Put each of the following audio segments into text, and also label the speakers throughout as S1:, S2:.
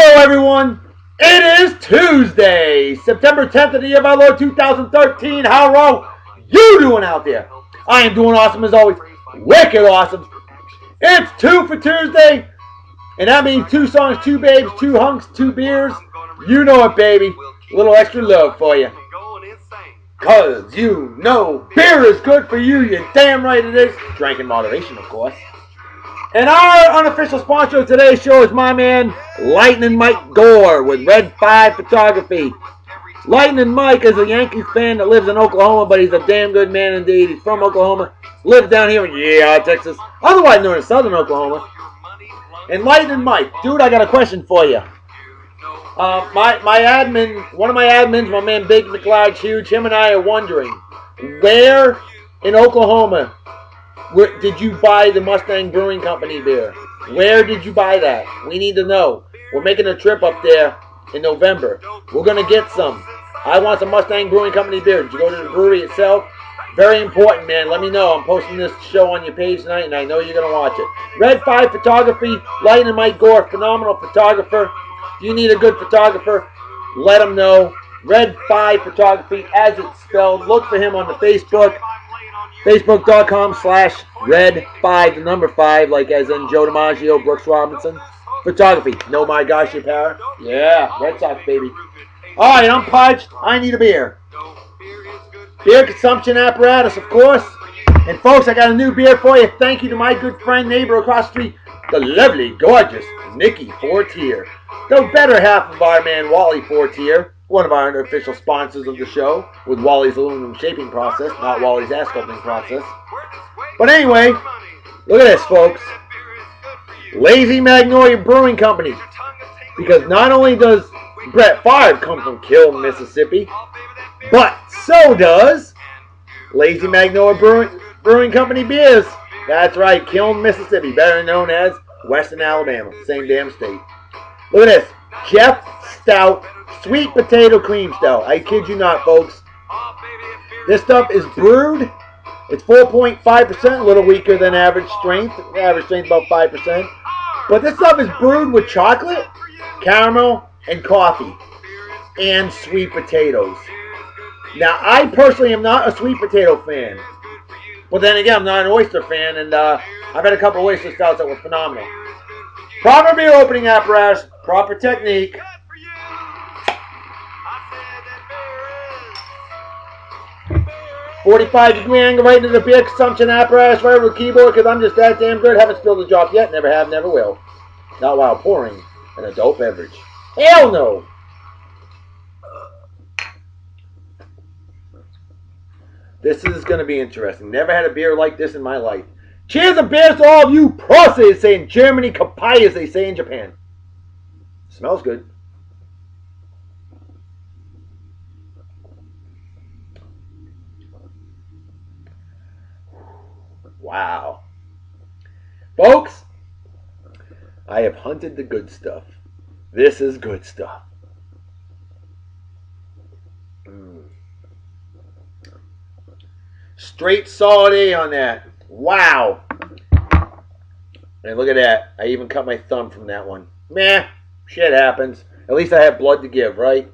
S1: Hello everyone, it is Tuesday, September 10th of the year of our Lord 2013. How are you doing out there? I am doing awesome as always, wicked awesome. It's 2 for Tuesday, and that means 2 songs, 2 babes, 2 hunks, 2 beers. You know it, baby. A little extra love for you. Cause you know beer is good for you, you're damn right it is. Drink in moderation, of course. And our unofficial sponsor of today's show is my man, Lightning Mike Gore with Red 5 Photography. Lightning Mike is a Yankees fan that lives in Oklahoma, but he's a damn good man indeed. He's from Oklahoma, lives down here in Texas, otherwise known as Southern Oklahoma. And Lightning Mike, dude, I got a question for you. My admin, one of my admins, my man Big McLeod Huge, him and I are wondering, where in Oklahoma did you buy the Mustang Brewing Company beer? Where did you buy that? We need to know. We're making a trip up there in November. We're going to get some. I want some Mustang Brewing Company beer. Did you go to the brewery itself? Very important, man. Let me know. I'm posting this show on your page tonight, and I know you're going to watch it. Red 5 Photography, Lightning Mike Gore, phenomenal photographer. If you need a good photographer, let him know. Red 5 Photography, as it's spelled. Look for him on the Facebook. Facebook.com/Red5, the number 5, like as in Joe DiMaggio, Brooks Robinson. Photography. No, my gosh, your power. Yeah, Red Sox, baby. Alright, I'm parched. I need a beer. Beer consumption apparatus, of course. And folks, I got a new beer for you. Thank you to my good friend, neighbor across the street, the lovely, gorgeous Nikki Fortier. The better half of our man, Wally Fortier. One of our official sponsors of the show with Wally's aluminum shaping process, not Wally's ass sculpting process. But anyway, look at this, folks. Lazy Magnolia Brewing Company. Because not only does Brett Favre come from Kiln, Mississippi, but so does Lazy Magnolia Brewing Company beers. That's right, Kiln, Mississippi, better known as Western Alabama. Same damn state. Look at this. Jeff Stout Sweet Potato Cream Stout. I kid you not, folks. This stuff is brewed. It's 4.5%, a little weaker than average strength. Average strength about 5%. But this stuff is brewed with chocolate, caramel, and coffee. And sweet potatoes. Now, I personally am not a sweet potato fan. But then again, I'm not an oyster fan. And I've had a couple of oyster stouts that were phenomenal. Proper beer opening apparatus. Proper technique. 45-degree angle right into the beer consumption apparatus right over the keyboard because I'm just that damn good. Haven't spilled a drop yet. Never have, never will. Not while pouring an adult beverage. Hell no! This is going to be interesting. Never had a beer like this in my life. Cheers and beers to all of you pros, they say in Germany. Kapai, as they say in Japan. Smells good. Wow. Folks, I have hunted the good stuff. This is good stuff. Straight solid A on that. Wow. And look at that. I even cut my thumb from that one. Meh. Shit happens. At least I have blood to give, right?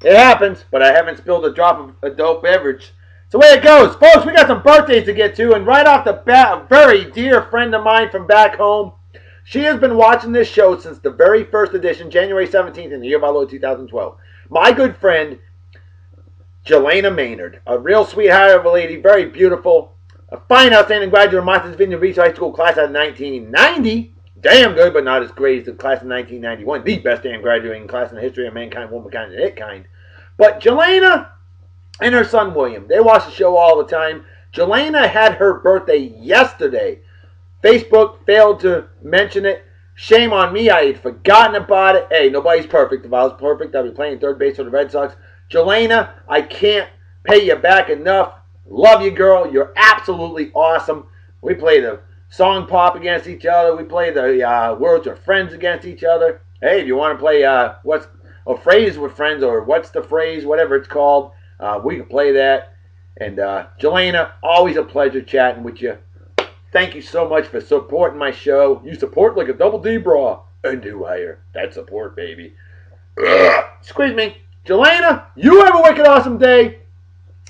S1: It happens, but I haven't spilled a drop of adult beverage. So the way it goes. Folks, we got some birthdays to get to, and right off the bat, a very dear friend of mine from back home. She has been watching this show since the very first edition, January 17th, in the year of our Lord 2012. My good friend, Jilana Maynard. A real sweetheart of a lady, very beautiful. A fine, outstanding graduate of Martha's Vineyard Beach High School class of 1990. Damn good, but not as great as the class of 1991. The best damn graduating class in the history of mankind, womankind, and it kind. But Jilana and her son William, they watch the show all the time. Jilana had her birthday yesterday. Facebook failed to mention it. Shame on me, I had forgotten about it. Hey, nobody's perfect. If I was perfect, I'd be playing third base for the Red Sox. Jilana, I can't pay you back enough. Love you, girl. You're absolutely awesome. We play the song pop against each other. We play the words of friends against each other. Hey, if you want to play what's a phrase with friends or what's the phrase, whatever it's called, we can play that. And Jilana, always a pleasure chatting with you. Thank you so much for supporting my show. You support like a double D bra. a new hire. That's support, baby. Excuse me. Jilana, you have a wicked awesome day.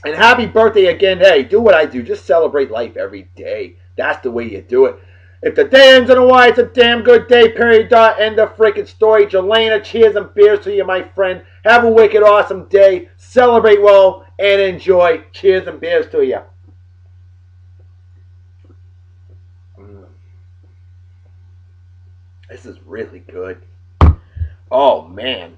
S1: And happy birthday again. Hey, do what I do. Just celebrate life every day. That's the way you do it. If the day ends in a Y, it's a damn good day. Period. End of freaking story. Jilana, cheers and beers to you, my friend. Have a wicked awesome day. Celebrate well and enjoy. Cheers and beers to you. This is really good. Oh, man.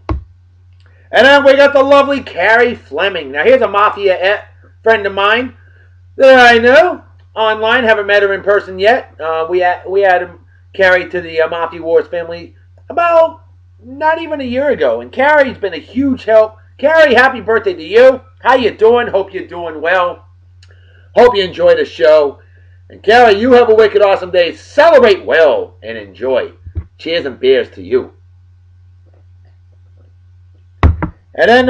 S1: And then we got the lovely Carrie Fleming. Now, here's a Mafia friend of mine that I know online. Haven't met her in person yet. We added Carrie to the Mafia Wars family about not even a year ago. And Carrie's been a huge help. Carrie, happy birthday to you. How you doing? Hope you're doing well. Hope you enjoy the show. And Carrie, you have a wicked awesome day. Celebrate well and enjoy. Cheers and beers to you. And then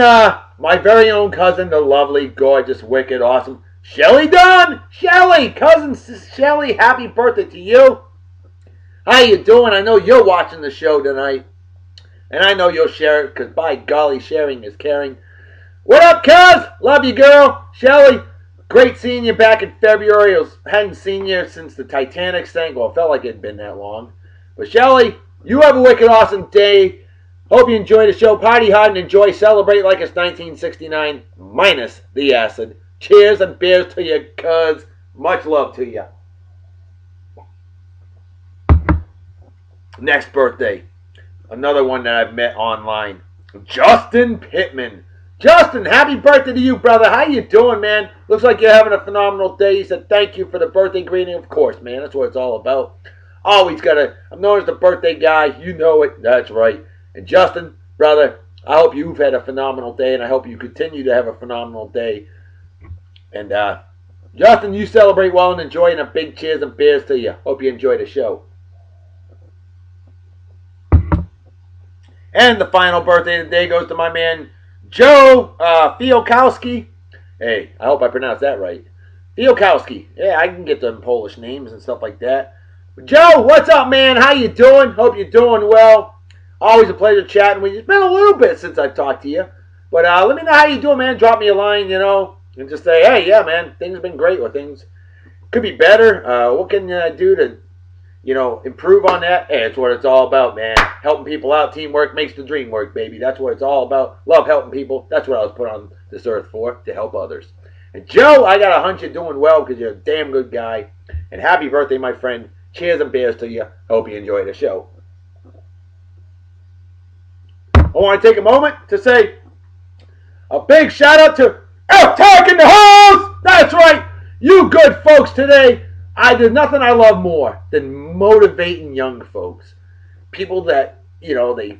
S1: my very own cousin, the lovely, gorgeous, wicked, awesome Shellee Dunn. Shellee, cousin Shellee, happy birthday to you. How you doing? I know you're watching the show tonight. And I know you'll share it, because by golly, sharing is caring. What up, cuz? Love you, girl. Shellee, great seeing you back in February. Hadn't seen you since the Titanic sank. Well, it felt like it had been that long. But Shellee, you have a wicked awesome day. Hope you enjoy the show. Party hard and enjoy. Celebrate like it's 1969 minus the acid. Cheers and beers to you, cuz. Much love to you. Next birthday. Another one that I've met online. Justin Pittman. Justin, happy birthday to you, brother. How you doing, man? Looks like you're having a phenomenal day. He said thank you for the birthday greeting. Of course, man. That's what it's all about. Always I'm known as the birthday guy. You know it. That's right. And Justin, brother, I hope you've had a phenomenal day, and I hope you continue to have a phenomenal day. And Justin, you celebrate well and enjoy, and a big cheers and beers to you. Hope you enjoy the show. And the final birthday of the day goes to my man, Joe Fiolkowski. Hey, I hope I pronounced that right. Fiolkowski. Yeah, I can get them Polish names and stuff like that. But Joe, what's up, man? How you doing? Hope you're doing well. Always a pleasure chatting with you. It's been a little bit since I've talked to you. But let me know how you doing, man. Drop me a line, and just say, hey, yeah, man, things have been great, or things could be better. What can you do to, improve on that? Hey, it's what it's all about, man. Helping people out. Teamwork makes the dream work, baby. That's what it's all about. Love helping people. That's what I was put on this earth for, to help others. And Joe, I got a hunch you're doing well because you're a damn good guy. And happy birthday, my friend. Cheers and beers to you. Hope you enjoy the show. I want to take a moment to say a big shout out to F-Tech in the house! That's right! You good folks today. There's nothing I love more than motivating young folks. People that, they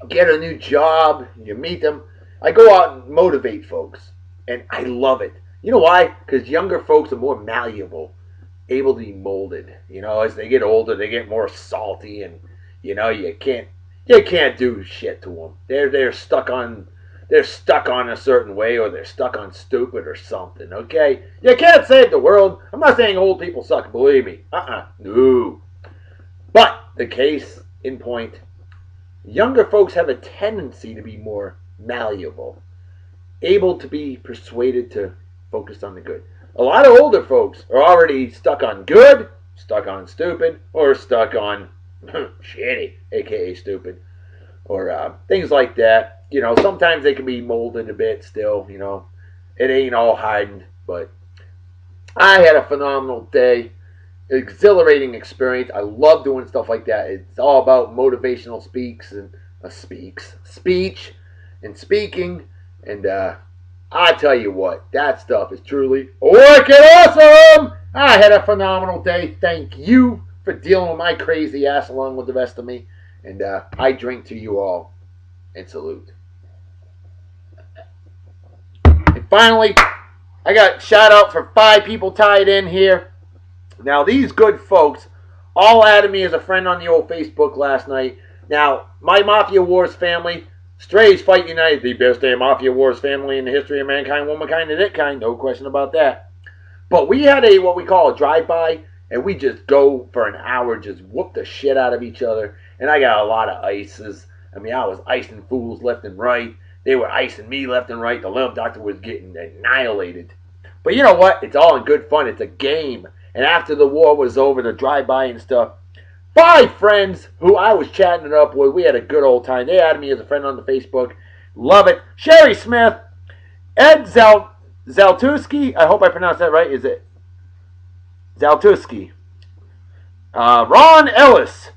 S1: get a new job, you meet them. I go out and motivate folks, and I love it. You know why? Because younger folks are more malleable, able to be molded. As they get older, they get more salty, and, you can't do shit to them. They're stuck on a certain way, or they're stuck on stupid or something, okay? You can't save the world. I'm not saying old people suck, believe me. No. But the case in point, younger folks have a tendency to be more malleable, able to be persuaded to focus on the good. A lot of older folks are already stuck on good, stuck on stupid, or stuck on shitty, aka stupid, or things like that. Sometimes they can be molded a bit still, it ain't all hiding, but I had a phenomenal day, exhilarating experience. I love doing stuff like that. It's all about motivational speech and speaking, and I tell you what, that stuff is truly wicked awesome. I had a phenomenal day. Thank you for dealing with my crazy ass along with the rest of me, and I drink to you all and salute. And finally, I got shout out for 5 people tied in here. Now, these good folks all added me as a friend on the old Facebook last night. Now, my Mafia Wars family, Strays Fight United, the best damn Mafia Wars family in the history of mankind, womankind, and it kind, no question about that. But we had what we call a drive-by, and we just go for an hour, just whoop the shit out of each other. And I got a lot of ices. I mean, I was icing fools left and right. They were icing me left and right. The Love Doctor was getting annihilated. But you know what? It's all in good fun. It's a game. And after the war was over, the drive-by and stuff, 5 friends who I was chatting it up with, we had a good old time. They added me as a friend on the Facebook. Love it. Sherri Smith, Ed Zaltuski, I hope I pronounced that right. Is it Zaltuski? Ron Ellis,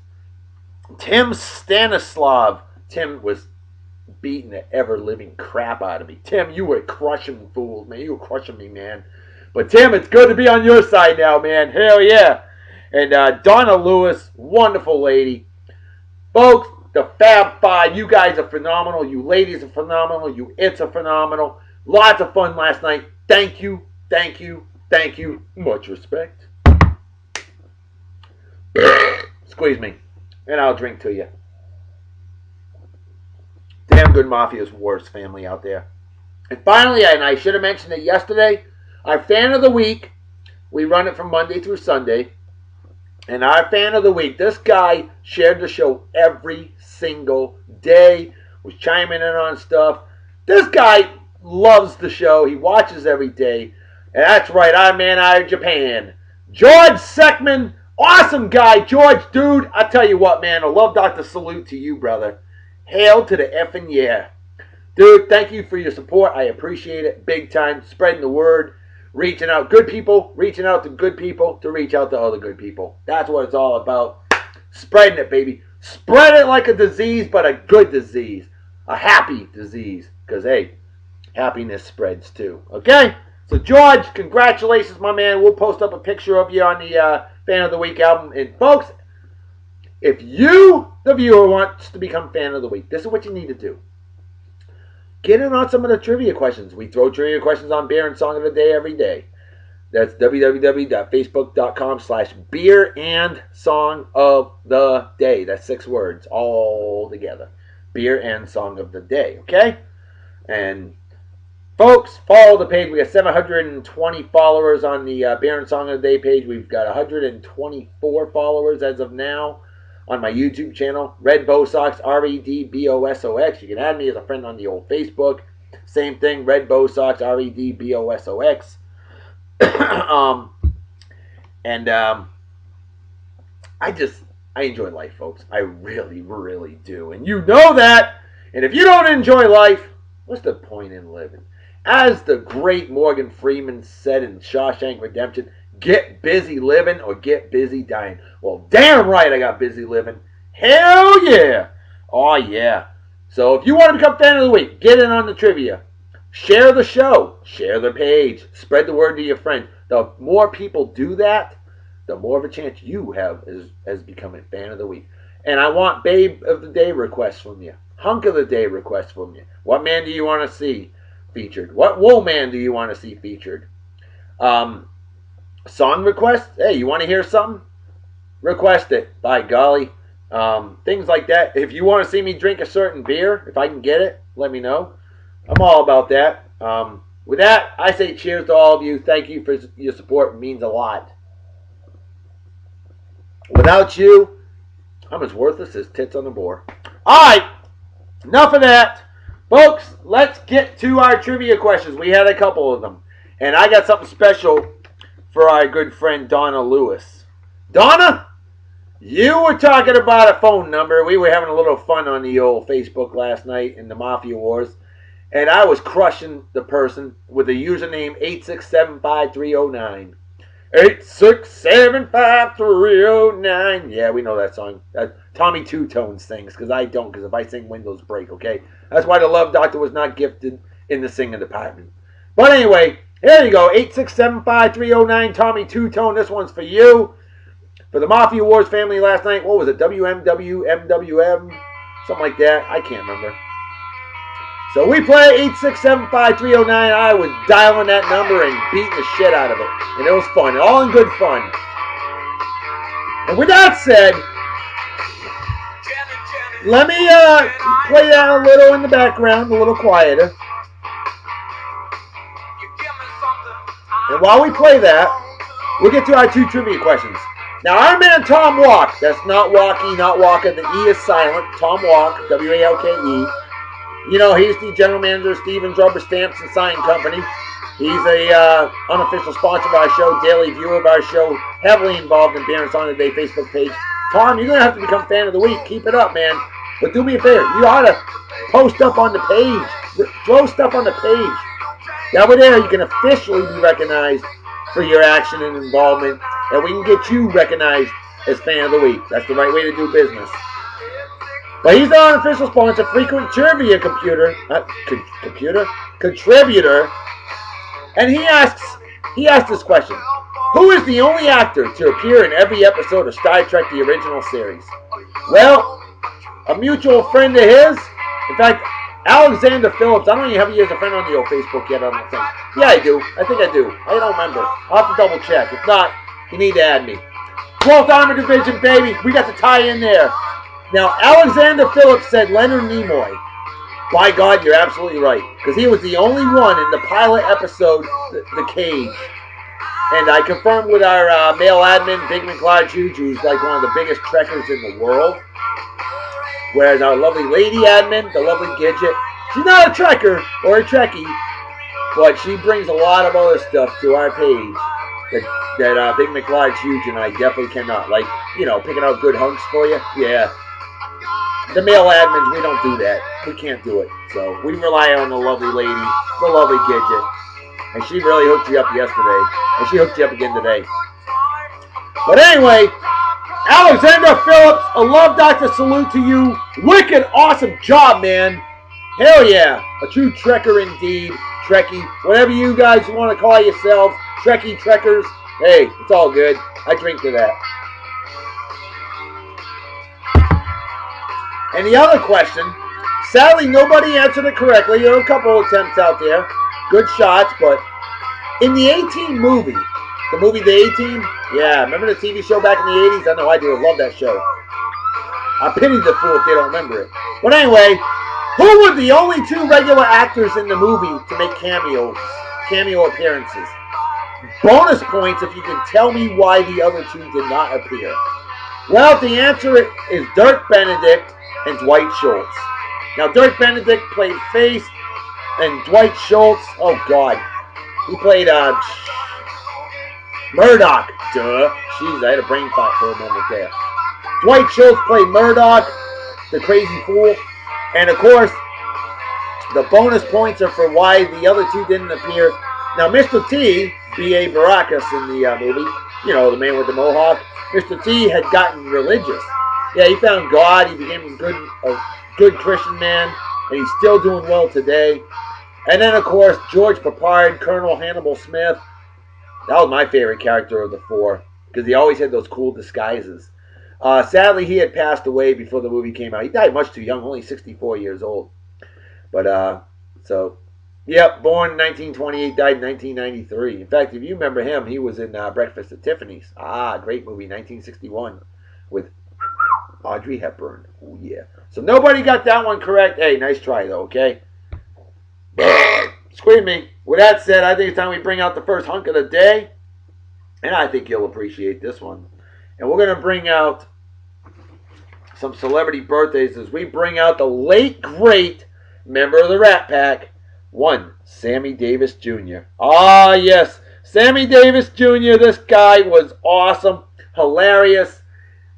S1: Tim Stanislav. Tim was beating the ever-living crap out of me. Tim, you were crushing fools, man. You were crushing me, man. But Tim, it's good to be on your side now, man. Hell yeah. And Donna Lewis, wonderful lady. Folks, the Fab Five, you guys are phenomenal. You ladies are phenomenal. You its are phenomenal. Lots of fun last night. Thank you, thank you, thank you. Much respect. Squeeze me, and I'll drink to you. Damn good Mafia's Wars family out there. And finally, and I should have mentioned it yesterday, our Fan of the Week, we run it from Monday through Sunday. And our Fan of the Week, this guy shared the show every single day, was chiming in on stuff. This guy loves the show. He watches every day. And that's right, our man out of Japan, George Seckman. Awesome guy. George, dude, I tell you what, man, a Love Doctor salute to you, brother. Hail to the effing yeah. Dude, thank you for your support. I appreciate it big time. Spreading the word. Reaching out. Good people. Reaching out to good people to reach out to other good people. That's what it's all about. Spreading it, baby. Spread it like a disease, but a good disease. A happy disease. Because, hey, happiness spreads too. Okay? So, George, congratulations, my man. We'll post up a picture of you on the Fan of the Week album. And, folks, if you, the viewer, wants to become Fan of the Week, this is what you need to do. Get in on some of the trivia questions. We throw trivia questions on Beer and Song of the Day every day. That's www.facebook.com/Beer and Song of the Day. That's 6 words all together. Beer and Song of the Day. Okay? And folks, follow the page. We got 720 followers on the Beer and Song of the Day page. We've got 124 followers as of now on my YouTube channel, Red Bosox, REDBOSOX. You can add me as a friend on the old Facebook. Same thing, Red Bosox, REDBOSOX. I enjoy life, folks. I really, really do. And you know that. And if you don't enjoy life, what's the point in living? As the great Morgan Freeman said in Shawshank Redemption, get busy living or get busy dying. Well, damn right I got busy living. Hell yeah. Oh, yeah. So if you want to become Fan of the Week, get in on the trivia. Share the show. Share the page. Spread the word to your friends. The more people do that, the more of a chance you have as becoming Fan of the Week. And I want Babe of the Day requests from you. Hunk of the Day requests from you. What man do you want to see featured? What wool man do you want to see featured? Song request? Hey, you want to hear something? Request it. By golly. Things like that. If you want to see me drink a certain beer, if I can get it, let me know. I'm all about that. With that, I say cheers to all of you. Thank you for your support. It means a lot. Without you, I'm as worthless as tits on the boar. Alright, enough of that. Folks, let's get to our trivia questions. We had a couple of them. And I got something special for our good friend Donna Lewis. Donna, you were talking about a phone number. We were having a little fun on the old Facebook last night in the Mafia Wars. And I was crushing the person with the username 8675309. 8675309. Yeah, we know that song. Tommy Tutone sings, because I don't, because if I sing, windows break, okay? That's why the Love Doctor was not gifted in the singing department. But anyway, here you go. 8675309, Tommy Tutone. This one's for you. For the Mafia Wars family last night. What was it? WMWMWM? Something like that. I can't remember. So we play 8675309. I was dialing that number and beating the shit out of it. And it was fun. All in good fun. And with that said, let me play that a little in the background, a little quieter. And while we play that, we'll get to our 2 trivia questions. Now, our man Tom Walk, that's not Walkie, not Walker, the E is silent. Tom Walk, W-A-L-K-E. You know, he's the general manager of Stevens Rubber Stamps and Sign Company. He's a unofficial sponsor of our show, daily viewer of our show, heavily involved in Barron's On the Day Facebook page. Tom, you're going to have to become fan of the week. Keep it up, man. But do me a favor. You ought to post up on the page. Throw stuff on the page. That way there, you can officially be recognized for your action and involvement, and we can get you recognized as fan of the week. That's the right way to do business. But he's our unofficial sponsor, frequent trivia contributor, and he asked this question: who is the only actor to appear in every episode of Star Trek: The Original Series? Well, a mutual friend of his. In fact, Alexander Phillips. I don't even have you as a friend on the old Facebook yet, I don't think. Yeah, I do. I think I do. I don't remember. I'll have to double check. If not, you need to add me. 12th Armored Division, baby. We got the tie in there. Now, Alexander Phillips said Leonard Nimoy. By God, you're absolutely right. Because he was the only one in the pilot episode, The Cage. And I confirmed with our male admin, Big McLeod Hughes, who's like one of the biggest trekkers in the world. Whereas our lovely lady admin, the lovely Gidget, she's not a trekker or a trekkie, but she brings a lot of other stuff to our page that Big McLeod's huge and I definitely cannot. Like, you know, picking out good hunks for you. Yeah. The male admins, we don't do that. We can't do it. So we rely on the lovely lady, the lovely Gidget. And she really hooked you up yesterday. And she hooked you up again today. But anyway, Alexander Phillips, a love doctor salute to you. Wicked awesome job, man. Hell yeah. A true trekker indeed. Trekkie. Whatever you guys want to call yourselves. Trekkie, trekkers. Hey, it's all good. I drink to that. And the other question, sadly nobody answered it correctly. There are a couple of attempts out there. Good shots, but in the A-Team movie, the movie The A-Team, yeah, remember the TV show back in the 80s? I know I do. I love that show. I pity the fool if they don't remember it. But anyway, who were the only 2 regular actors in the movie to make cameo appearances? Bonus points if you can tell me why the other 2 did not appear. Well, the answer is Dirk Benedict and Dwight Schultz. Now, Dirk Benedict played Face, and Dwight Schultz, oh God, he played Murdoch. Duh. Jeez, I had a brain fart for a moment there. Dwight Schultz played Murdoch, the crazy fool. And of course, the bonus points are for why the other 2 didn't appear. Now, Mr. T, B.A. Baracus in the movie, you know, the man with the mohawk, Mr. T had gotten religious. Yeah, he found God. He became a good Christian man, and he's still doing well today. And then, of course, George Peppard, Colonel Hannibal Smith. That was my favorite character of the 4, because he always had those cool disguises. Sadly, he had passed away before the movie came out. He died much too young, only 64 years old. But, yep, born in 1928, died in 1993. In fact, if you remember him, he was in Breakfast at Tiffany's. Great movie, 1961, with Audrey Hepburn. Oh, yeah. So nobody got that one correct. Hey, nice try, though, okay? Excuse me. With that said, I think it's time we bring out the first hunk of the day. And I think you'll appreciate this one. And we're going to bring out some celebrity birthdays as we bring out the late, great member of the Rat Pack, one Sammy Davis Jr. Ah, yes. Sammy Davis Jr., this guy was awesome, hilarious,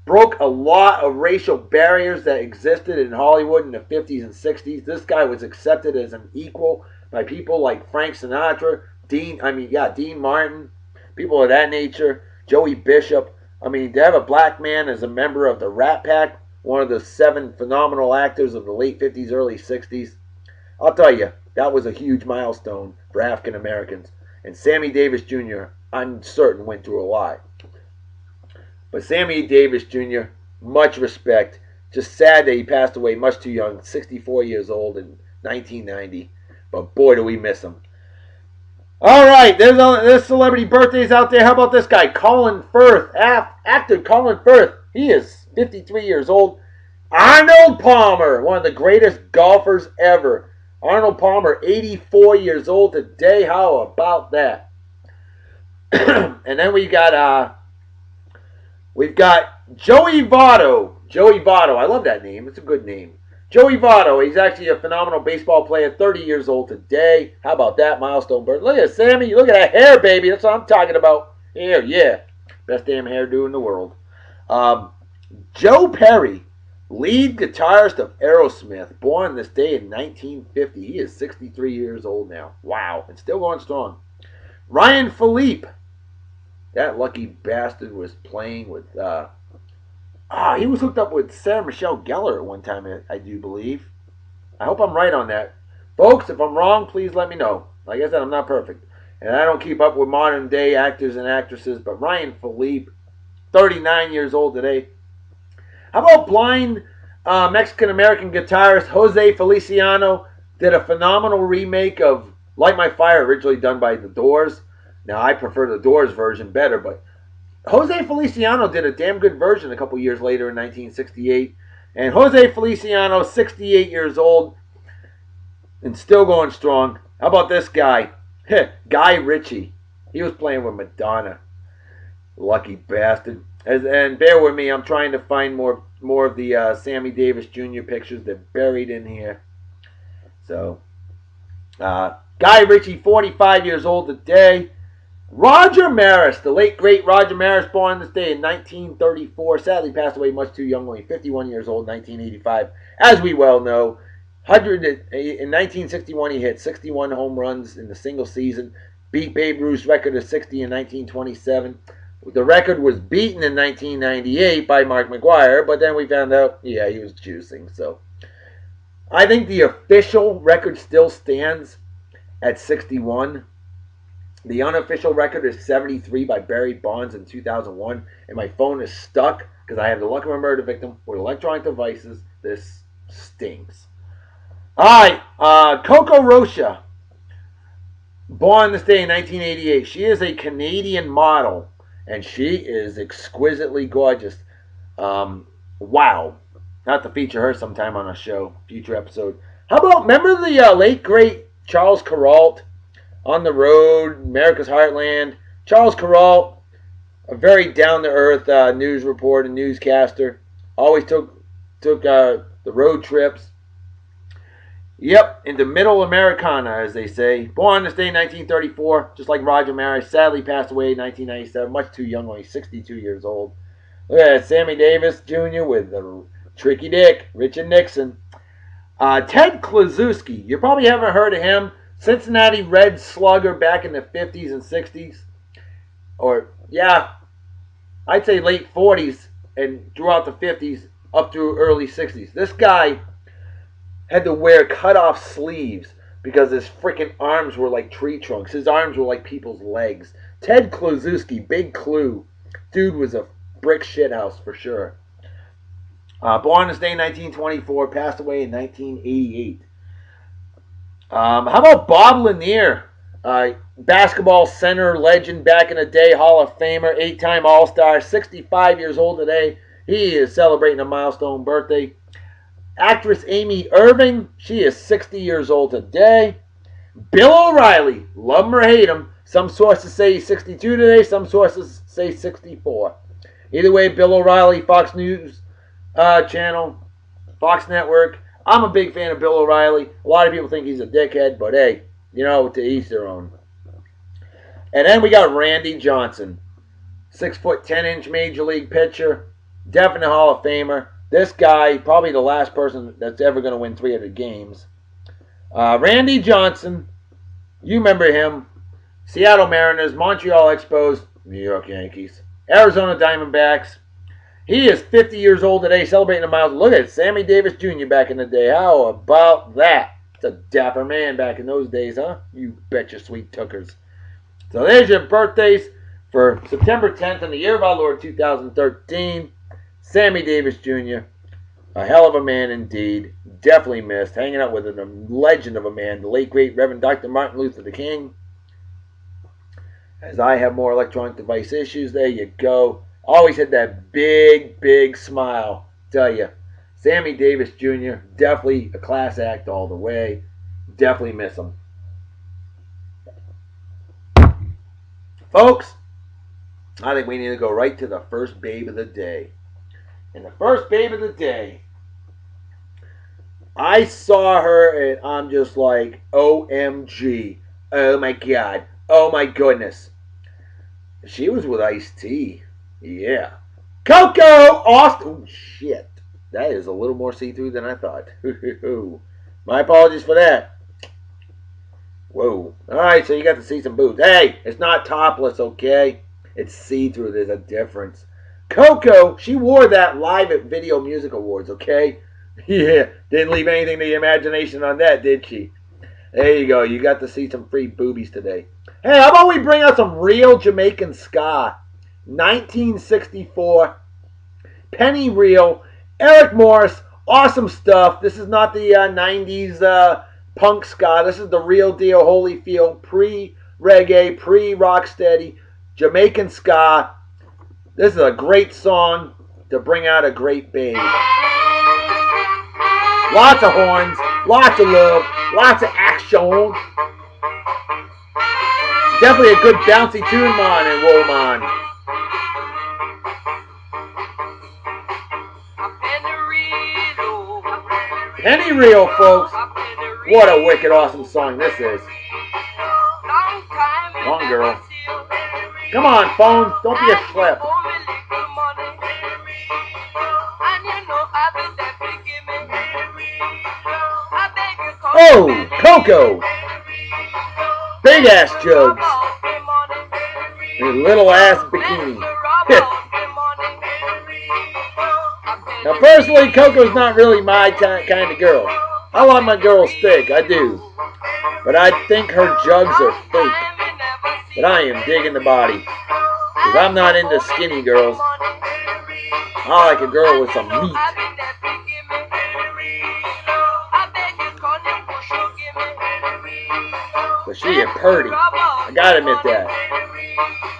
S1: broke a lot of racial barriers that existed in Hollywood in the 50s and 60s. This guy was accepted as an equal by people like Frank Sinatra, Dean Martin, people of that nature, Joey Bishop. I mean, to have a black man as a member of the Rat Pack, one of the 7 phenomenal actors of the late 50s, early 60s, I'll tell you, that was a huge milestone for African Americans. And Sammy Davis Jr., I'm certain, went through a lot. But Sammy Davis Jr., much respect. Just sad that he passed away much too young, 64 years old in 1990. But boy, do we miss him. All right, there's celebrity birthdays out there. How about this guy, Colin Firth, actor Colin Firth. He is 53 years old. Arnold Palmer, one of the greatest golfers ever. Arnold Palmer, 84 years old today. How about that? And then we've got Joey Votto. Joey Votto. I love that name. It's a good name. Joey Votto. He's actually a phenomenal baseball player. 30 years old today. How about that milestone bird? Look at Sammy. Look at that hair, baby. That's what I'm talking about. Hair, yeah. Best damn hairdo in the world. Joe Perry, lead guitarist of Aerosmith, born this day in 1950. He is 63 years old now. Wow. And still going strong. Ryan Philippe. That lucky bastard was playing with... he was hooked up with Sarah Michelle Gellar at one time, I do believe. I hope I'm right on that. Folks, if I'm wrong, please let me know. Like I said, I'm not perfect. And I don't keep up with modern day actors and actresses, but Ryan Philippe, 39 years old today. How about blind Mexican-American guitarist Jose Feliciano did a phenomenal remake of Light My Fire, originally done by The Doors. Now, I prefer The Doors version better, but Jose Feliciano did a damn good version a couple years later in 1968. And Jose Feliciano, 68 years old and still going strong. How about this guy? Guy Ritchie. He was playing with Madonna. Lucky bastard. And bear with me, I'm trying to find more of the Sammy Davis Jr. pictures. They're buried in here. So, Guy Ritchie, 45 years old today. Roger Maris, the late great Roger Maris, born this day in 1934. Sadly passed away much too young, only 51 years old, 1985. As we well know, in 1961 he hit 61 home runs in the single season, beat Babe Ruth's record of 60 in 1927. The record was beaten in 1998 by Mark McGwire, but then we found out, he was juicing. So I think the official record still stands at 61. The unofficial record is 73 by Barry Bonds in 2001, and my phone is stuck because I have the luck of a murder victim with electronic devices. This stings. All right, Coco Rocha, born this day in 1988. She is a Canadian model, and she is exquisitely gorgeous. Wow. Not to feature her sometime on a show, future episode. How about, remember the late, great Charles Kuralt? On the Road, America's Heartland. Charles Kuralt, a very down-to-earth news reporter, newscaster. Always took the road trips. Yep, into middle Americana, as they say. Born this day in 1934, just like Roger Maris. Sadly passed away in 1997, much too young, only 62 years old. Look at that, Sammy Davis Jr. with the tricky dick, Richard Nixon. Ted Kluszewski, you probably haven't heard of him. Cincinnati Red slugger back in the 50s and 60s. Or, yeah, I'd say late 40s and throughout the 50s up through early 60s. This guy had to wear cut-off sleeves because his freaking arms were like tree trunks. His arms were like people's legs. Ted Kluszewski, big clue. Dude was a brick shithouse for sure. Born this day in 1924, passed away in 1988. How about Bob Lanier, basketball center legend back in the day, Hall of Famer, 8-time All-Star, 65 years old today. He is celebrating a milestone birthday. Actress Amy Irving, she is 60 years old today. Bill O'Reilly, love him or hate him. Some sources say he's 62 today, some sources say 64. Either way, Bill O'Reilly, Fox News channel, Fox Network. I'm a big fan of Bill O'Reilly. A lot of people think he's a dickhead, but hey, to each their own. And then we got Randy Johnson, 6'10" Major League pitcher, definite Hall of Famer. This guy, probably the last person that's ever going to win 300 games. Randy Johnson, you remember him. Seattle Mariners, Montreal Expos, New York Yankees, Arizona Diamondbacks. He is 50 years old today, celebrating a milestone. Look at Sammy Davis Jr. back in the day. How about that? It's a dapper man back in those days, huh? You betcha, sweet tookers. So there's your birthdays for September 10th in the year of our Lord 2013. Sammy Davis Jr., a hell of a man indeed. Definitely missed. Hanging out with a legend of a man, the late, great Reverend Dr. Martin Luther the King. As I have more electronic device issues, there you go. Always had that big, big smile. Tell you, Sammy Davis Jr., definitely a class act all the way. Definitely miss him. Folks, I think we need to go right to the first babe of the day. And the first babe of the day, I saw her and I'm just like, OMG. Oh my God. Oh my goodness. She was with Ice-T. Yeah. Coco Austin. Oh, shit. That is a little more see-through than I thought. My apologies for that. Whoa. Alright, so you got to see some boobs. Hey, it's not topless, okay? It's see-through. There's a difference. Coco, she wore that live at Video Music Awards, okay? Yeah, didn't leave anything to the imagination on that, did she? There you go. You got to see some free boobies today. Hey, how about we bring out some real Jamaican ska? 1964. Penny Reel. Eric Morris. Awesome stuff. This is not the 90s punk ska. This is the real deal Holyfield. Pre-reggae, pre-rocksteady. Jamaican ska. This is a great song to bring out a great babe. Lots of horns, lots of love, lots of action. Definitely a good bouncy tune, man, and woman. Penny Reel, folks. What a wicked, awesome song this is. Come on, girl. Come on, phone. Don't be a schlep. Oh, Coco. Big ass jugs. And little ass bikini. Now, personally, Coco's not really my kind of girl. I like my girls thick, I do. But I think her jugs are fake. But I am digging the body. Because I'm not into skinny girls. I like a girl with some meat. But she is pretty. I gotta admit that.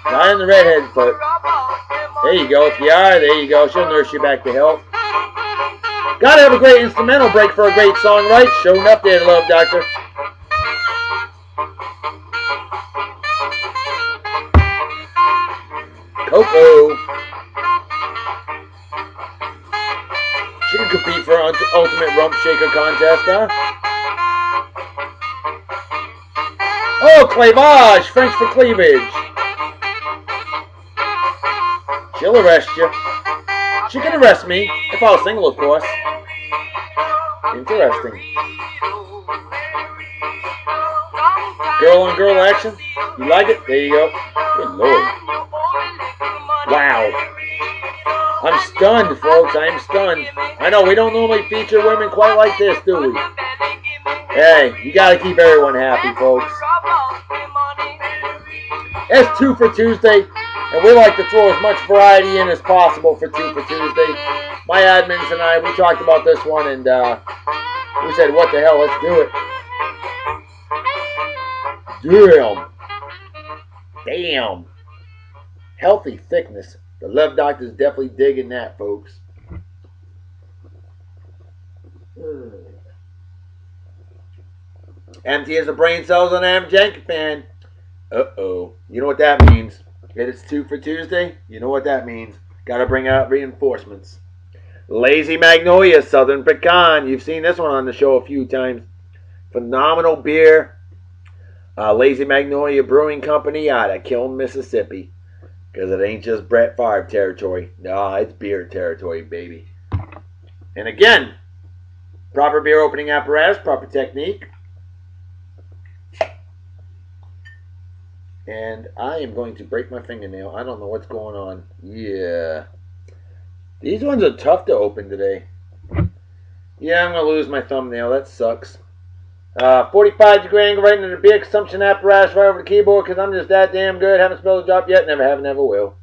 S1: Not in the redhead, but there you go. If you are, there you go. She'll nurse you back to health. Gotta have a great instrumental break for a great song, right? Showing up there, Love Doctor. Coco. She can compete for an Ultimate Rump Shaker contest, huh? Oh, clavage! French for cleavage. She'll arrest you. She can arrest me, if I was single, of course. Interesting. Girl on girl action? You like it? There you go. Good Lord. Wow. I'm stunned, folks. I'm stunned. I know, we don't normally feature women quite like this, do we? Hey, you gotta keep everyone happy, folks. It's 2 for Tuesday, and we like to throw as much variety in as possible for 2 for Tuesday. My admins and I, we talked about this one, and we said, what the hell, let's do it. Damn. Damn. Healthy thickness. The Love Doctor's definitely digging that, folks. Empty as the brain cells on Am Janky fan. Uh-oh. You know what that means. It's 2 for Tuesday. You know what that means. Gotta bring out reinforcements. Lazy Magnolia, Southern Pecan. You've seen this one on the show a few times. Phenomenal beer. Lazy Magnolia Brewing Company out of Kiln, Mississippi. Because it ain't just Brett Favre territory. No, it's beer territory, baby. And again, proper beer opening apparatus, proper technique. And I am going to break my fingernail. I don't know what's going on. Yeah. These ones are tough to open today. Yeah, I'm going to lose my thumbnail. That sucks. 45-degree angle right into the beer consumption apparatus right over the keyboard because I'm just that damn good. Haven't spilled a drop yet. Never have, never will.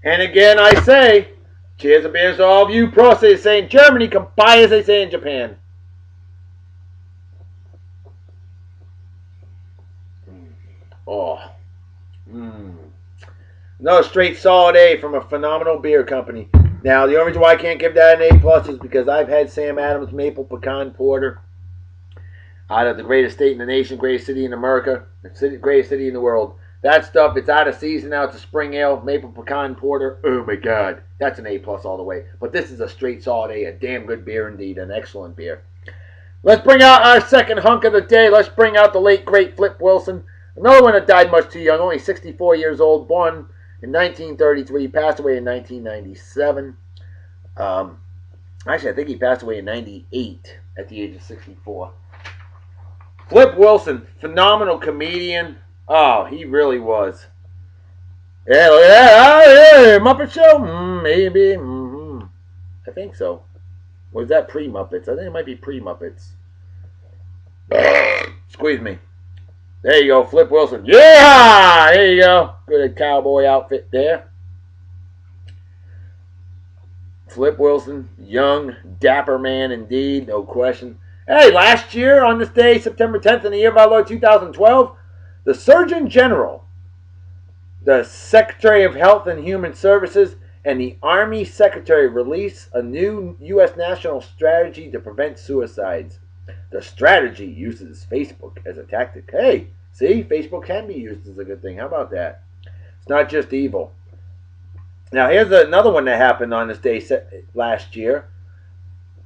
S1: And again, I say, cheers and beers to all of you pros, they say in Germany, kampai as they say in Japan. Oh. No straight solid A from a phenomenal beer company. Now, the only reason why I can't give that an A+ is because I've had Sam Adams Maple Pecan Porter out of the greatest state in the nation, greatest city in America, greatest city in the world. That stuff, it's out of season now. It's a spring ale, Maple Pecan Porter. Oh my God, that's an A+ all the way. But this is a straight solid A, a damn good beer indeed, an excellent beer. Let's bring out our second hunk of the day. Let's bring out the late, great Flip Wilson. Another one that died much too young, only 64 years old, born in 1933, passed away in 1997. Actually, I think he passed away in 98 at the age of 64. Flip Wilson, phenomenal comedian. Oh, he really was. Yeah, look at that. Oh, yeah, Muppet Show? Maybe. I think so. Was that pre-Muppets? I think it might be pre-Muppets. Squeeze me. There you go, Flip Wilson. Yeah! There you go. Good cowboy outfit there. Flip Wilson, young, dapper man indeed, no question. Hey, last year on this day, September 10th in the year of our Lord 2012, the Surgeon General, the Secretary of Health and Human Services, and the Army Secretary released a new U.S. national strategy to prevent suicides. The strategy uses Facebook as a tactic. Hey, see, Facebook can be used as a good thing. How about that? It's not just evil. Now, here's another one that happened on this day last year.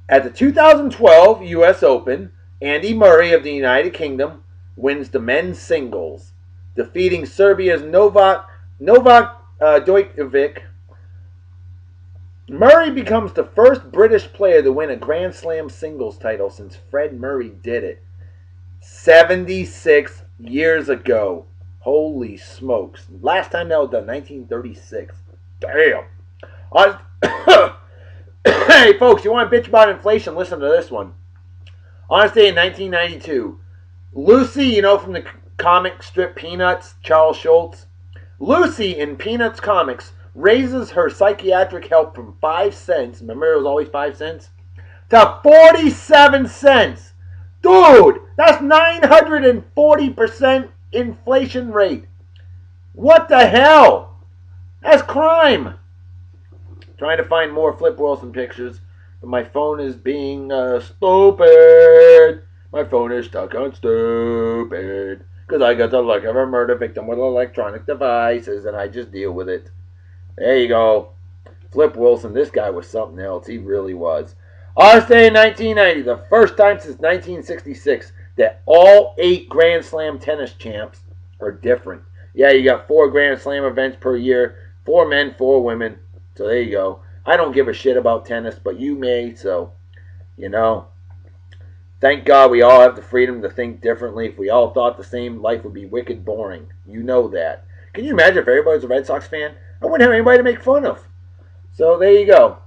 S1: At the 2012 U.S. Open, Andy Murray of the United Kingdom wins the men's singles, defeating Serbia's Novak Djokovic. Murray becomes the first British player to win a Grand Slam singles title since Fred Murray did it 76 years ago. Holy smokes. Last time that was done, 1936. Damn. Hey, folks, you want to bitch about inflation? Listen to this one. On this day in 1992, Lucy, you know, from the comic strip Peanuts, Charles Schultz. Lucy in Peanuts comics raises her psychiatric help from 5 cents, remember it was always 5 cents, to 47 cents. Dude, that's 940% inflation rate. What the hell? That's crime. Trying to find more Flip Wilson pictures, but my phone is being stupid. My phone is stuck on stupid. Because I got the look of a murder victim with electronic devices, and I just deal with it. There you go. Flip Wilson, this guy was something else. He really was. On this day in 1990, the first time since 1966 that all 8 Grand Slam tennis champs are different. Yeah, you got 4 Grand Slam events per year. 4 men, 4 women. So there you go. I don't give a shit about tennis, but you may, so, you know. Thank God we all have the freedom to think differently. If we all thought the same, life would be wicked boring. You know that. Can you imagine if everybody was a Red Sox fan? I wouldn't have anybody to make fun of. So there you go.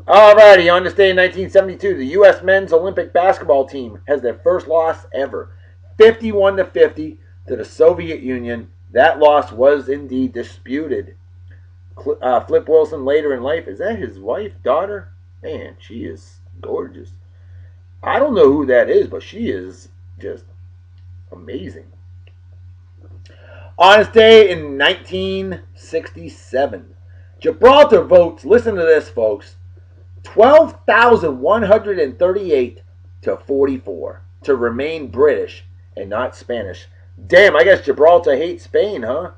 S1: Alrighty, on this day in 1972, the U.S. men's Olympic basketball team has their first loss ever. 51-50 to the Soviet Union. That loss was indeed disputed. Flip Wilson later in life, is that his wife, daughter? Man, she is gorgeous. I don't know who that is, but she is just amazing. On this day in 1967, Gibraltar votes, listen to this, folks, 12,138 to 44 to remain British and not Spanish. Damn, I guess Gibraltar hates Spain, huh?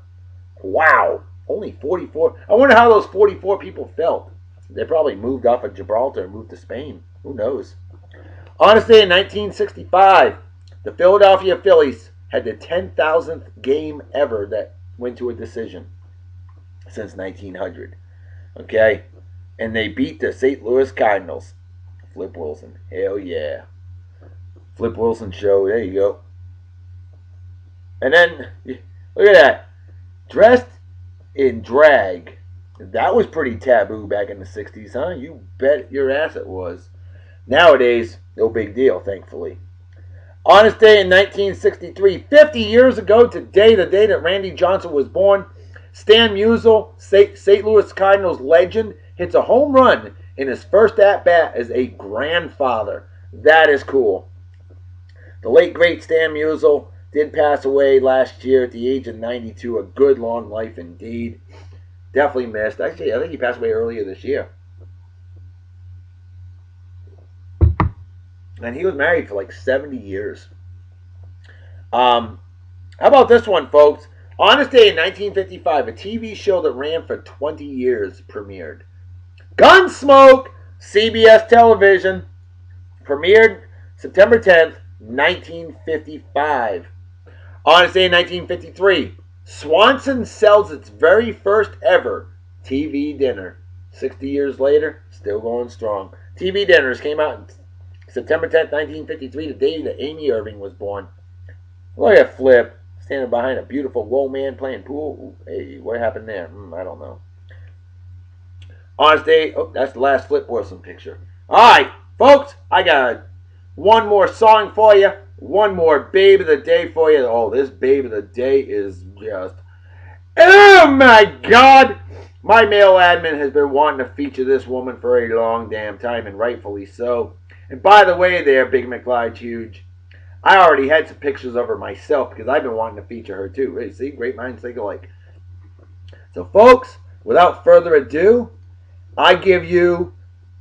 S1: Wow, only 44. I wonder how those 44 people felt. They probably moved off of Gibraltar and moved to Spain. Who knows? On this day in 1965, the Philadelphia Phillies had the 10,000th game ever that went to a decision since 1900. Okay? And they beat the St. Louis Cardinals. Flip Wilson. Hell yeah. Flip Wilson show. There you go. And then, look at that. Dressed in drag. That was pretty taboo back in the 60s, huh? You bet your ass it was. Nowadays, no big deal, thankfully. On this day in 1963, 50 years ago today, the day that Randy Johnson was born, Stan Musial, St. Louis Cardinals legend, hits a home run in his first at-bat as a grandfather. That is cool. The late, great Stan Musial did pass away last year at the age of 92. A good long life indeed. Definitely missed. Actually, I think he passed away earlier this year. And he was married for like 70 years. How about this one, folks? On this day in 1955, a TV show that ran for 20 years premiered. Gunsmoke! CBS television. Premiered September 10th, 1955. On this day in 1953, Swanson sells its very first ever TV dinner. 60 years later, still going strong. TV dinners came out September 10th, 1953, the day that Amy Irving was born. Look at Flip, standing behind a beautiful old man playing pool. Ooh, hey, what happened there? I don't know. On this day, oh, that's the last Flip Wilson picture. Alright, folks, I got one more song for you. One more Babe of the Day for you. Oh, this Babe of the Day is just... Oh my God! My mail admin has been wanting to feature this woman for a long damn time, and rightfully so. And by the way there, Big McLeod Huge, I already had some pictures of her myself because I've been wanting to feature her too. Hey, see, great minds think alike. So folks, without further ado, I give you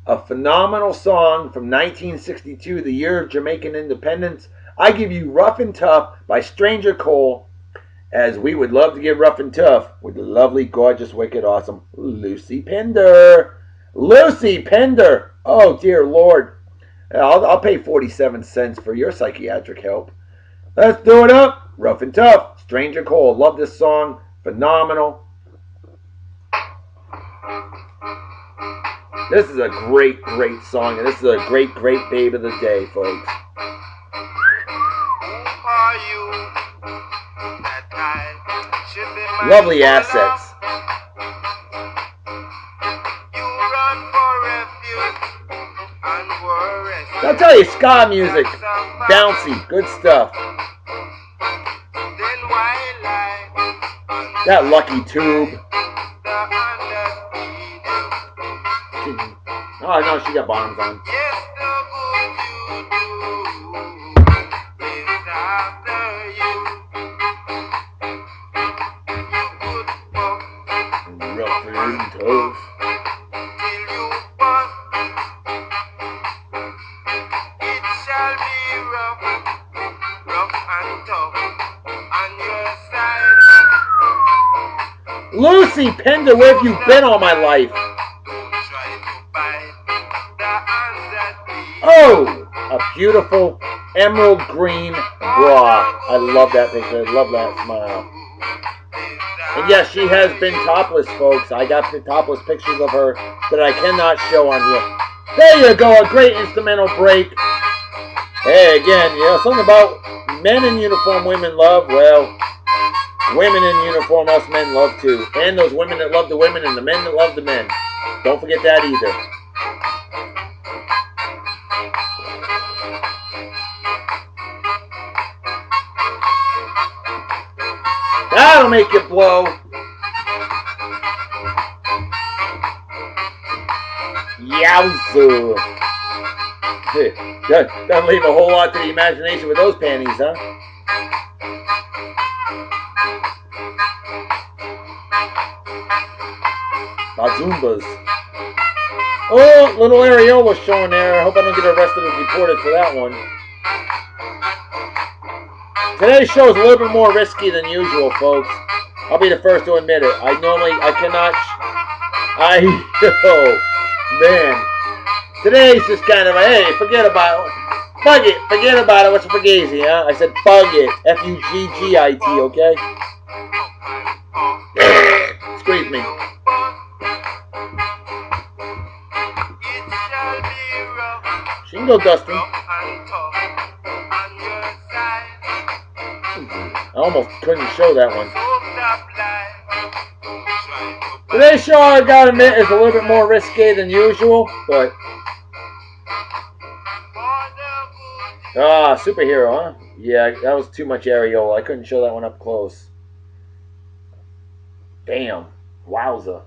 S1: a phenomenal song from 1962, the year of Jamaican independence. I give you Rough and Tough by Stranger Cole, as we would love to get rough and tough with the lovely, gorgeous, wicked, awesome Lucy Pender. Lucy Pender! Oh, dear Lord. I'll pay 47 cents for your psychiatric help. Let's do it up. Rough and Tough. Stranger Cole. Love this song. Phenomenal. This is a great, great song. And this is a great, great Babe of the Day, folks. Lovely assets. I'll tell you, ska music, bouncy, good stuff. That Lucky Tube. Oh no, she got bottoms on. Rough and tough. Lucy Pender, where have you been all my life? Oh, a beautiful emerald green bra. I love that picture. I love that smile. And yes, she has been topless, folks. I got the topless pictures of her that I cannot show on here. There you go, a great instrumental break. Hey, again, you know, something about men in uniform women love, well, women in uniform us men love too. And those women that love the women and the men that love the men. Don't forget that either. That'll make you blow. Yowza. Doesn't leave a whole lot to the imagination with those panties, huh? Bazumbas. Oh, little areola showing there. I hope I don't get arrested or deported for that one. Today's show is a little bit more risky than usual, folks. I'll be the first to admit it. I cannot... Oh, man. Today's just kind of a, hey, forget about it. Bug it. Forget about it. What's a fugazi, huh? I said bug it. F-U-G-G-I-T, okay? Squeeze me. She can go dusting. I almost couldn't show that one. Today's show, I gotta admit, is a little bit more risque than usual, but... superhero, huh? Yeah, that was too much areola. I couldn't show that one up close. Damn. Wowza.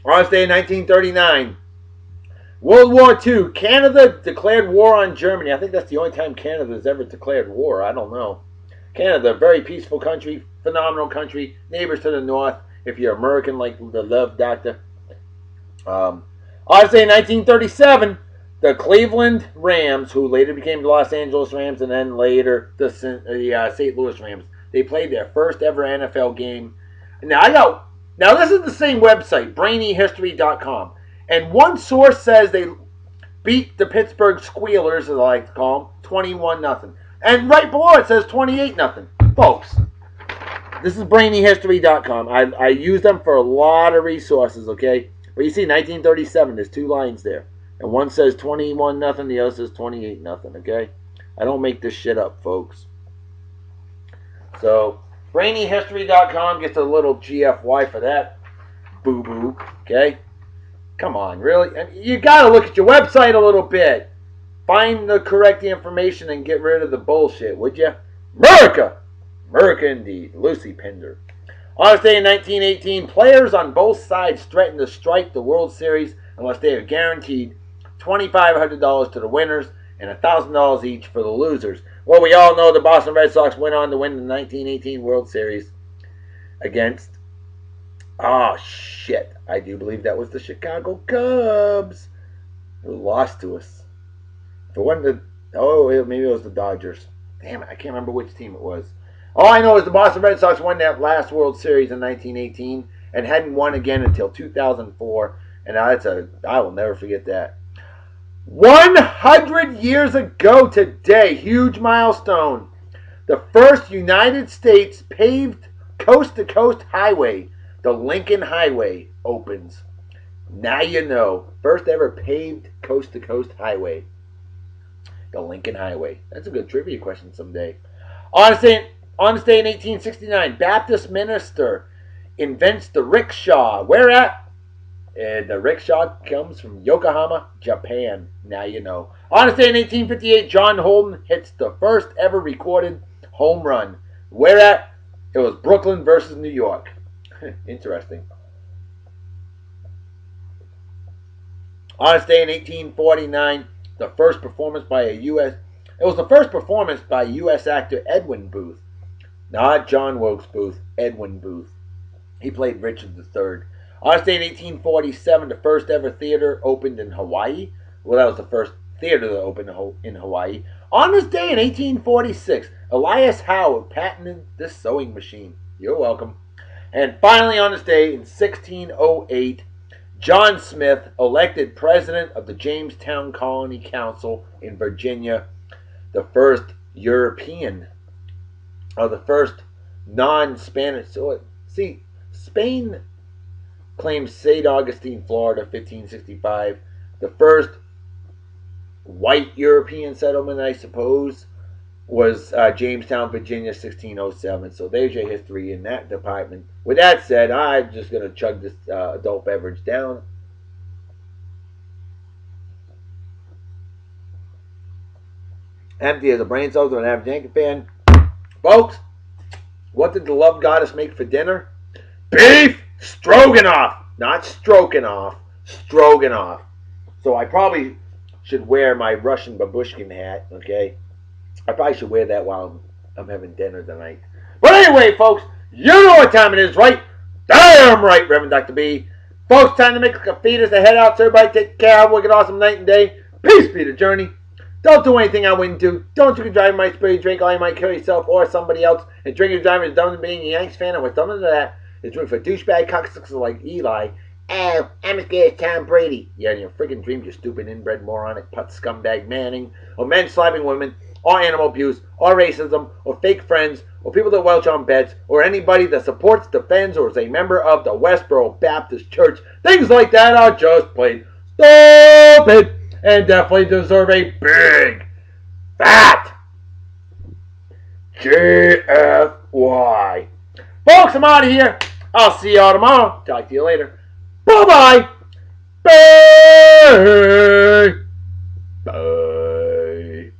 S1: On this day in 1939, World War II, Canada declared war on Germany. I think that's the only time Canada's ever declared war. I don't know. Canada, a very peaceful country, phenomenal country, neighbors to the north. If you're American like the Love Doctor. I'd say in 1937, the Cleveland Rams, who later became the Los Angeles Rams and then later the St. Louis Rams, they played their first ever NFL game. Now this is the same website, brainyhistory.com, and one source says they beat the Pittsburgh Squealers, as I like to call them, 21-0. And right below it says 28-0. Folks, this is brainyhistory.com. I use them for a lot of resources, okay? But you see, 1937, there's two lines there. And one says 21-0, the other says 28-0, okay? I don't make this shit up, folks. So, brainyhistory.com gets a little GFY for that boo-boo, okay? Come on, really? You gotta look at your website a little bit. Find the correct information and get rid of the bullshit, would you? America! America indeed. Lucy Pinder. On this day in 1918, players on both sides threatened to strike the World Series unless they are guaranteed $2,500 to the winners and $1,000 each for the losers. Well, we all know the Boston Red Sox went on to win the 1918 World Series against... Oh, shit. I do believe that was the Chicago Cubs who lost to us. If it wasn't maybe it was the Dodgers. Damn it, I can't remember which team it was. All I know is the Boston Red Sox won that last World Series in 1918 and hadn't won again until 2004. And I will never forget that. 100 years ago today, huge milestone. The first United States paved coast-to-coast highway, the Lincoln Highway, opens. Now you know. First ever paved coast-to-coast highway, the Lincoln Highway. That's a good trivia question someday. On this day in 1869, Baptist minister invents the rickshaw. Where at? The rickshaw comes from Yokohama, Japan. Now you know. On this day in 1858, John Holden hits the first ever recorded home run. Where at? It was Brooklyn versus New York. Interesting. On this day in 1849, the first performance by U.S. actor Edwin Booth. Not John Wilkes Booth, Edwin Booth. He played Richard III. On this day in 1847, the first ever theater opened in Hawaii. Well, that was the first theater that opened in Hawaii. On this day in 1846, Elias Howe patented the sewing machine. You're welcome. And finally, on this day in 1608, John Smith elected president of the Jamestown Colony Council in Virginia, the first European, or the first non-Spanish. So, see, Spain claimed St. Augustine, Florida, 1565. The first white European settlement, I suppose, was Jamestown, Virginia, 1607. So there's your history in that department. With that said, I'm just going to chug this adult beverage down. Empty as a brain cells of an average Yankee fan. Folks, what did the love goddess make for dinner? Beef stroganoff. Not stroganoff. Stroganoff. So I probably should wear my Russian babushkin hat, okay? I probably should wear that while I'm having dinner tonight. But anyway, folks, you know what time it is, right? Damn right, Reverend Dr. B. Folks, time to make a fetus to head out. So everybody take care. Have a wicked awesome night and day. Peace be the journey. Don't do anything I wouldn't do. Don't drink and drive, might spill you drink, or you might kill yourself or somebody else. And drinking and driving is dumb than being a Yanks fan, and what's dumber than that is drink for douchebag cocksuckers like Eli. Oh, I'm as good as Tom Brady. Yeah, in your freaking dreams, you stupid inbred moronic putt scumbag Manning. Or men slapping women, or animal abuse, or racism, or fake friends, or people that welch on beds, or anybody that supports, defends, or is a member of the Westboro Baptist Church. Things like that are just plain stupid and definitely deserve a big, fat GFY. Folks, I'm out of here. I'll see y'all tomorrow. Talk to you later. Bye-bye. Bye. Bye.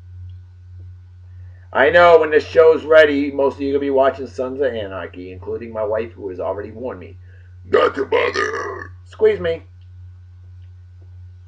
S1: I know when this show's ready, most of you are going to be watching Sons of Anarchy, including my wife, who has already warned me. Not to bother. Squeeze me.